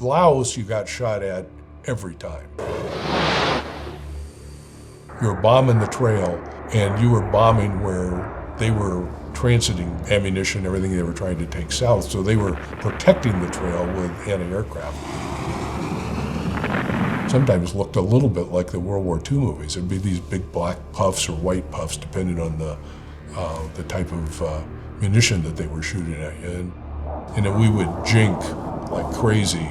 Laos, you got shot at every time. You were bombing the trail, and you were bombing where they were transiting ammunition, everything they were trying to take south, so they were protecting the trail with anti-aircraft. Sometimes looked a little bit like the World War II movies. There'd be these big black puffs or white puffs, depending on the type of munition that they were shooting at you. And then we would jink like crazy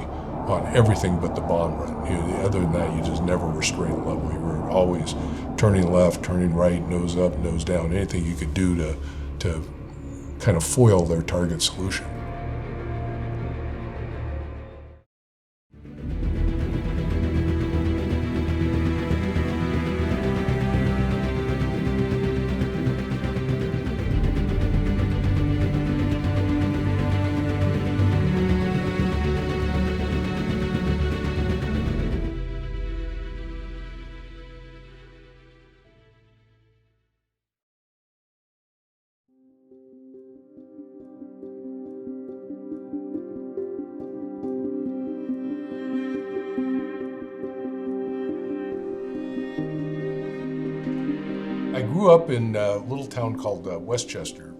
on everything but the bomb run. You know, other than that, you just never were straight level. You were always turning left, turning right, nose up, nose down, anything you could do to kind of foil their target solution. I grew up in a little town called Westchester,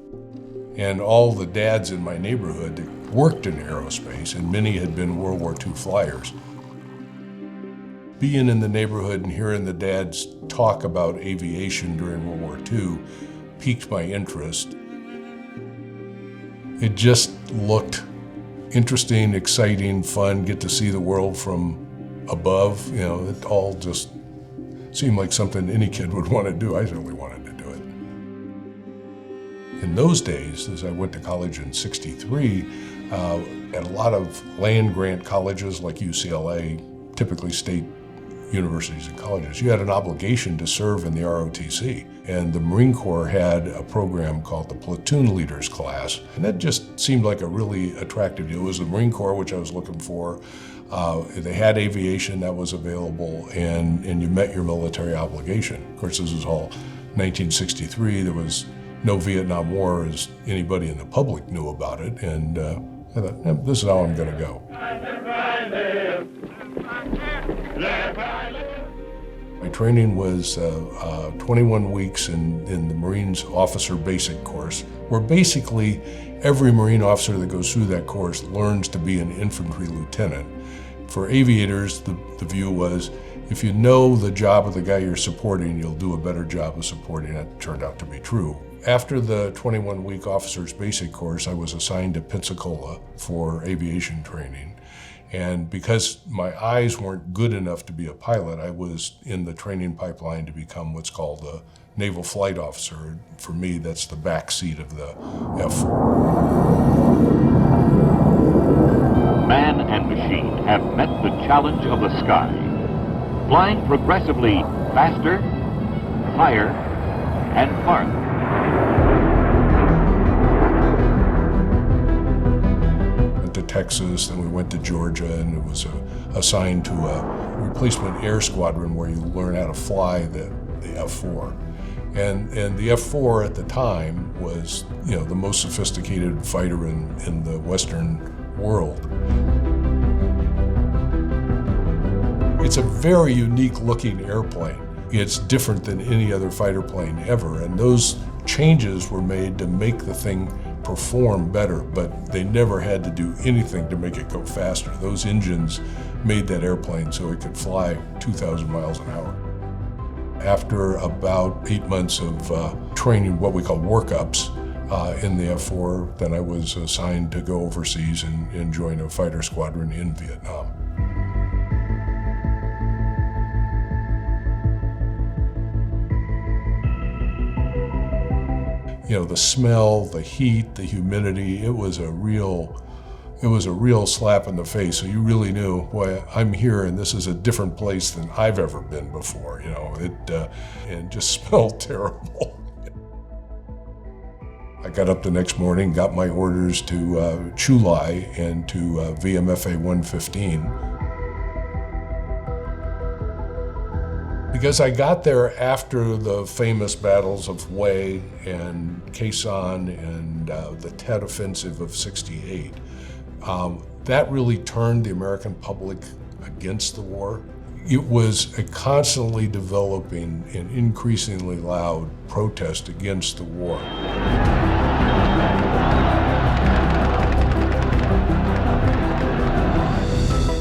and all the dads in my neighborhood worked in aerospace, and many had been World War II flyers. Being in the neighborhood and hearing the dads talk about aviation during World War II piqued my interest. It just looked interesting, exciting, fun, get to see the world from above. You know, it all just seemed like something any kid would want to do. I certainly wanted to do it. In those days, as I went to college in '63, at a lot of land-grant colleges like UCLA, typically state universities and colleges, you had an obligation to serve in the ROTC. And the Marine Corps had a program called the Platoon Leaders Class. And that just seemed like a really attractive deal. It was the Marine Corps, which I was looking for. They had aviation that was available, and you met your military obligation. Of course, this was all 1963. There was no Vietnam War as anybody in the public knew about it. And I thought, this is how I'm gonna go. My training was 21 weeks in the Marines Officer Basic Course, where basically every Marine officer that goes through that course learns to be an infantry lieutenant. For aviators, the view was, if you know the job of the guy you're supporting, you'll do a better job of supporting it. It turned out to be true. After the 21-week Officer's Basic Course, I was assigned to Pensacola for aviation training. And because my eyes weren't good enough to be a pilot, I was in the training pipeline to become what's called a naval flight officer. For me, that's the backseat of the F-4. Man and machine have met the challenge of the sky, flying progressively faster, higher, and farther. To Texas, then we went to Georgia, and it was assigned to a replacement air squadron where you learn how to fly the F-4. And the F-4 at the time was, you know, the most sophisticated fighter in the Western world. It's a very unique looking airplane. It's different than any other fighter plane ever, and those changes were made to make the thing perform better, but they never had to do anything to make it go faster. Those engines made that airplane so it could fly 2,000 miles an hour. After about 8 months of training, what we call workups in the F-4, then I was assigned to go overseas and join a fighter squadron in Vietnam. You know, the smell, the heat, the humidity, it was a real slap in the face. So you really knew, boy, I'm here and this is a different place than I've ever been before. You know, it just smelled terrible. I got up the next morning, got my orders to Chu Lai and to VMFA 115. Because I got there after the famous battles of Hue and Quezon and the Tet Offensive of '68. That really turned the American public against the war. It was a constantly developing and increasingly loud protest against the war.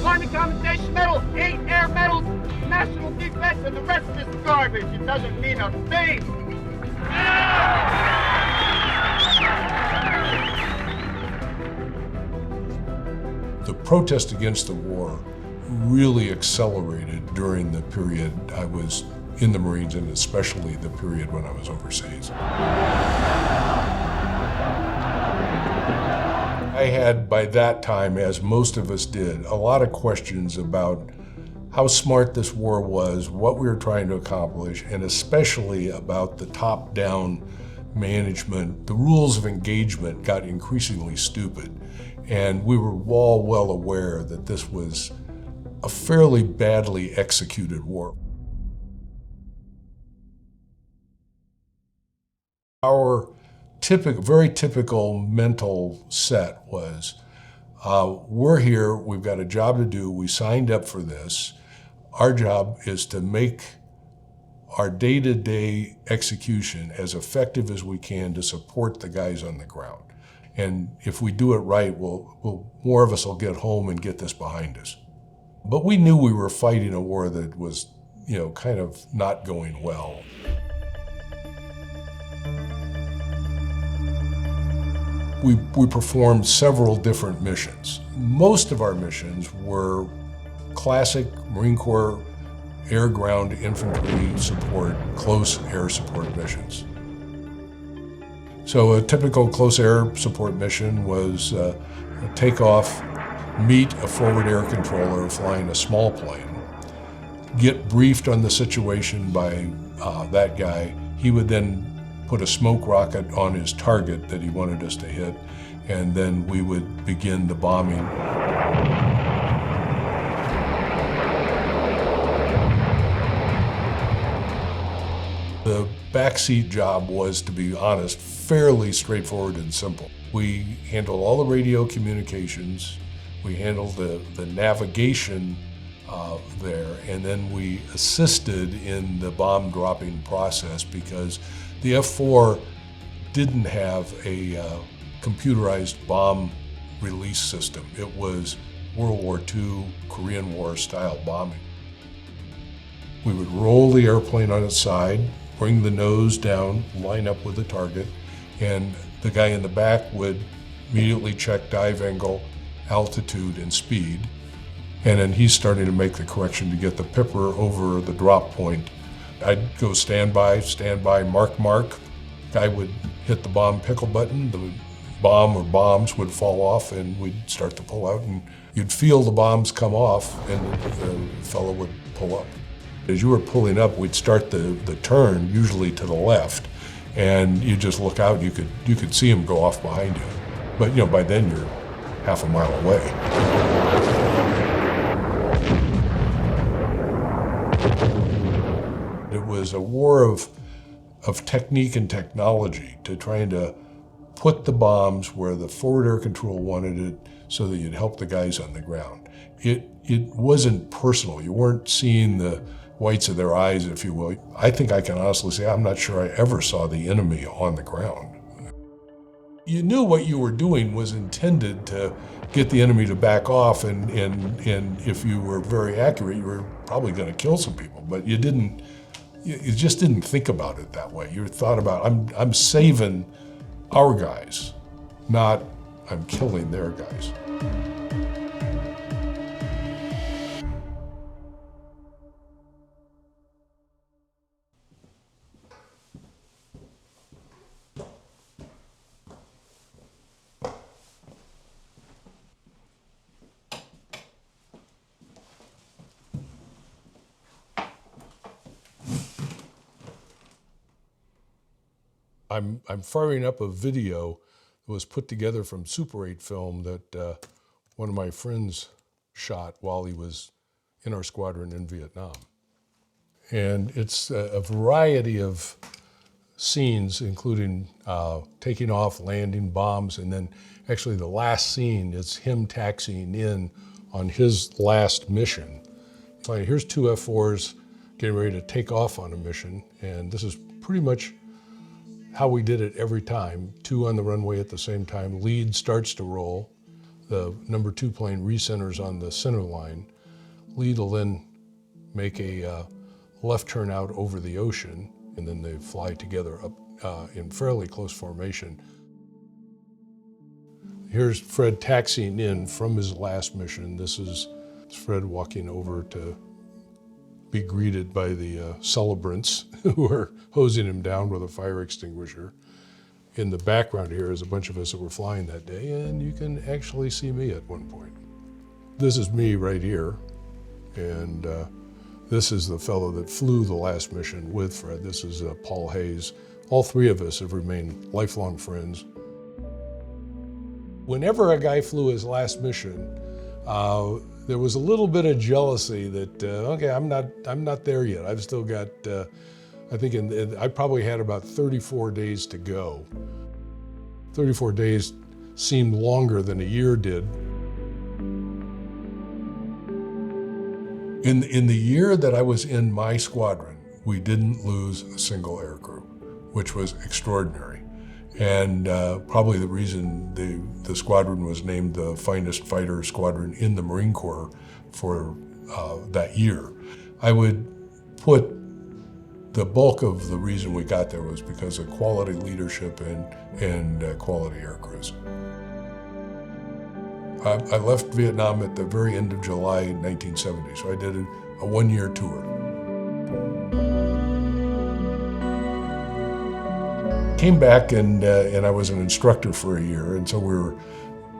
Army Commendation Medal, 8 Air Medals, National Defense, and the rest of this garbage. It doesn't mean a thing. The protest against the war really accelerated during the period I was in the Marines, and especially the period when I was overseas. I had, by that time, as most of us did, a lot of questions about how smart this war was, what we were trying to accomplish, and especially about the top-down management. The rules of engagement got increasingly stupid, and we were all well aware that this was a fairly badly executed war. Our very typical mental set was, we're here, we've got a job to do, we signed up for this. Our job is to make our day-to-day execution as effective as we can to support the guys on the ground. And if we do it right, more of us will get home and get this behind us. But we knew we were fighting a war that was, kind of not going well. We performed several different missions. Most of our missions were classic Marine Corps air-ground infantry support, close air support missions. So a typical close air support mission was take off, meet a forward air controller flying a small plane, get briefed on the situation by that guy. He would then put a smoke rocket on his target that he wanted us to hit, and then we would begin the bombing. The backseat job was, to be honest, fairly straightforward and simple. We handled all the radio communications, we handled the navigation there, and then we assisted in the bomb dropping process because the F-4 didn't have a computerized bomb release system. It was World War II, Korean War style bombing. We would roll the airplane on its side, bring the nose down, line up with the target, and the guy in the back would immediately check dive angle, altitude, and speed. And then he's starting to make the correction to get the pipper over the drop point. I'd go standby, mark. Guy would hit the bomb pickle button, the bomb or bombs would fall off, and we'd start to pull out, and you'd feel the bombs come off, and the fellow would pull up. As you were pulling up, we'd start the turn, usually to the left, and you just look out, you could see him go off behind you. But by then you're half a mile away. It was a war of technique and technology to trying to put the bombs where the forward air control wanted it so that you'd help the guys on the ground. It wasn't personal. You weren't seeing the whites of their eyes, if you will. I think I can honestly say I'm not sure I ever saw the enemy on the ground. You knew what you were doing was intended to get the enemy to back off, and if you were very accurate, you were probably going to kill some people, but you just didn't think about it that way. You thought about, I'm saving our guys, not I'm killing their guys. I'm firing up a video that was put together from Super 8 film that one of my friends shot while he was in our squadron in Vietnam. And it's a variety of scenes, including taking off, landing, bombs, and then actually the last scene is him taxiing in on his last mission. So here's two F-4s getting ready to take off on a mission, and this is pretty much how we did it every time. Two on the runway at the same time. Lead starts to roll. The number 2 plane recenters on the center line. Lead will then make a left turn out over the ocean, and then they fly together up in fairly close formation. Here's Fred taxiing in from his last mission. This is Fred walking over to be greeted by the celebrants who are hosing him down with a fire extinguisher. In the background here is a bunch of us that were flying that day, and you can actually see me at one point. This is me right here, and this is the fellow that flew the last mission with Fred. This is Paul Hayes. All three of us have remained lifelong friends. Whenever a guy flew his last mission, there was a little bit of jealousy that, okay, I'm not there yet. I've still got, I think I probably had about 34 days to go. 34 days seemed longer than a year did. In the year that I was in my squadron, we didn't lose a single aircrew, which was extraordinary. And probably the reason the squadron was named the finest fighter squadron in the Marine Corps for that year. I would put the bulk of the reason we got there was because of quality leadership and quality aircrews. I left Vietnam at the very end of July 1970, so I did a one-year tour. Came back and I was an instructor for a year, and so we were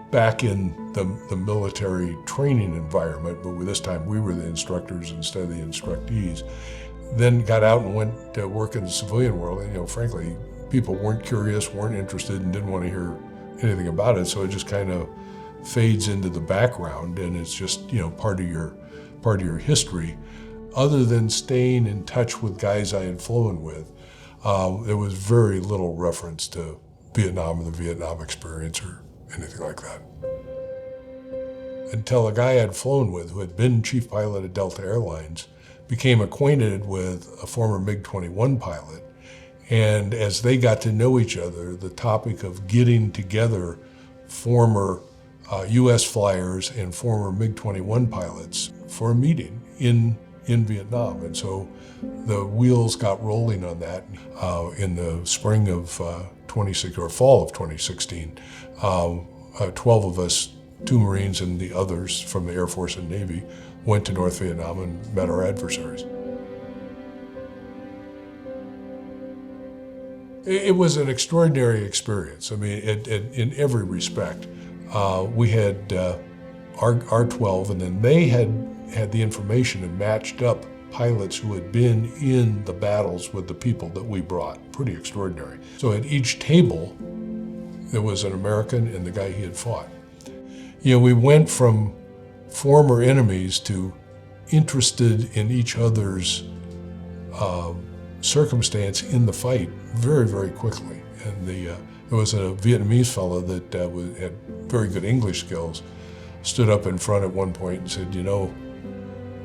back in the military training environment, but this time we were the instructors instead of the instructees. Then got out and went to work in the civilian world, and frankly, people weren't curious, weren't interested, and didn't want to hear anything about it, so it just kind of fades into the background, and it's just part of your history. Other than staying in touch with guys I had flown with, there was very little reference to Vietnam and the Vietnam experience or anything like that. Until a guy I'd flown with, who had been chief pilot at Delta Airlines, became acquainted with a former MiG-21 pilot. And as they got to know each other, the topic of getting together former US flyers and former MiG-21 pilots for a meeting in Vietnam. And so the wheels got rolling on that in the spring of fall of 2016. 12 of us, 2 Marines and the others from the Air Force and Navy, went to North Vietnam and met our adversaries. It was an extraordinary experience. I mean, in every respect. We had our 12, and then they had the information and matched up pilots who had been in the battles with the people that we brought. Pretty extraordinary. So at each table, there was an American and the guy he had fought. We went from former enemies to interested in each other's circumstance in the fight very, very quickly. And there was a Vietnamese fellow that had very good English skills, stood up in front at one point and said,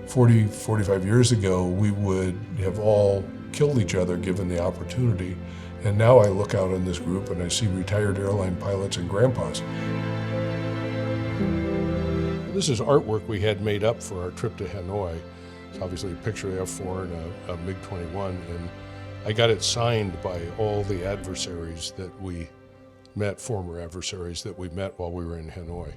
45 years ago, we would have all killed each other given the opportunity. And now I look out on this group and I see retired airline pilots and grandpas. This is artwork we had made up for our trip to Hanoi. It's obviously a picture of the F-4 and a MiG-21, and I got it signed by all the adversaries that we met, former adversaries that we met while we were in Hanoi.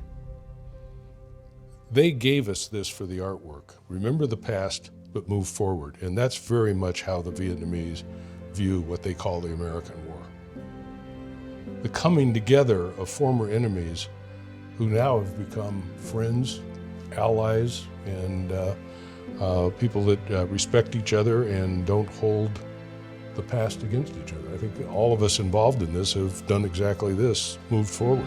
They gave us this for the artwork. Remember the past, but move forward. And that's very much how the Vietnamese view what they call the American War. The coming together of former enemies who now have become friends, allies, and people that respect each other and don't hold the past against each other. I think all of us involved in this have done exactly this, moved forward.